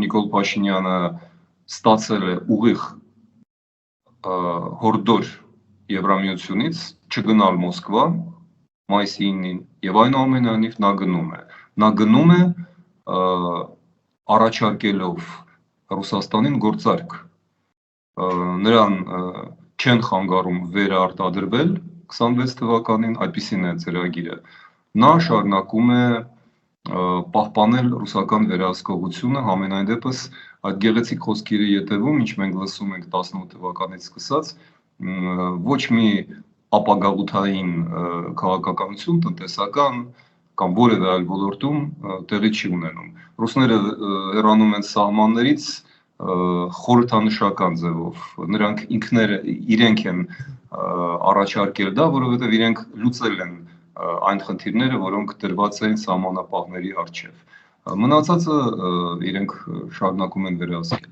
Նիկոլ Փաշինյանը ստացել է ուղիղ հորդոր Եվրամիությունից չգնալ Մոսկվա մայիսի 9-ին եւ այնուամենայնիվ նա գնում է առաջարկելով Ռուսաստանին գործարք նրան չեն խանգարում վերարտադրվել 26 թվականին, այդպիսին է ծրագիրը, նա շարունակում է պահպանել ռուսական վերահսկողությունը, համենայն դեպս այդ գեղեցիկ խոսքերի ետևում, ինչ մենք լսում ենք 18 թվականից սկսած, ոչ մի ապագաղութային քաղաքականություն, տնտեսական կամ որևէ այլ ոլորտում տեղի չի ունենում։ Ռուսները հեռանում են սահմաններից խորհրդանշական ձևով, նրանք իրենք են առաջարկել դա, որովհետև իրենք լուծել են այն խնդիրները, որոնք դրված էին սահմանապահների առջև։ Մնացածը իրենք շարունակում են վերահսկել։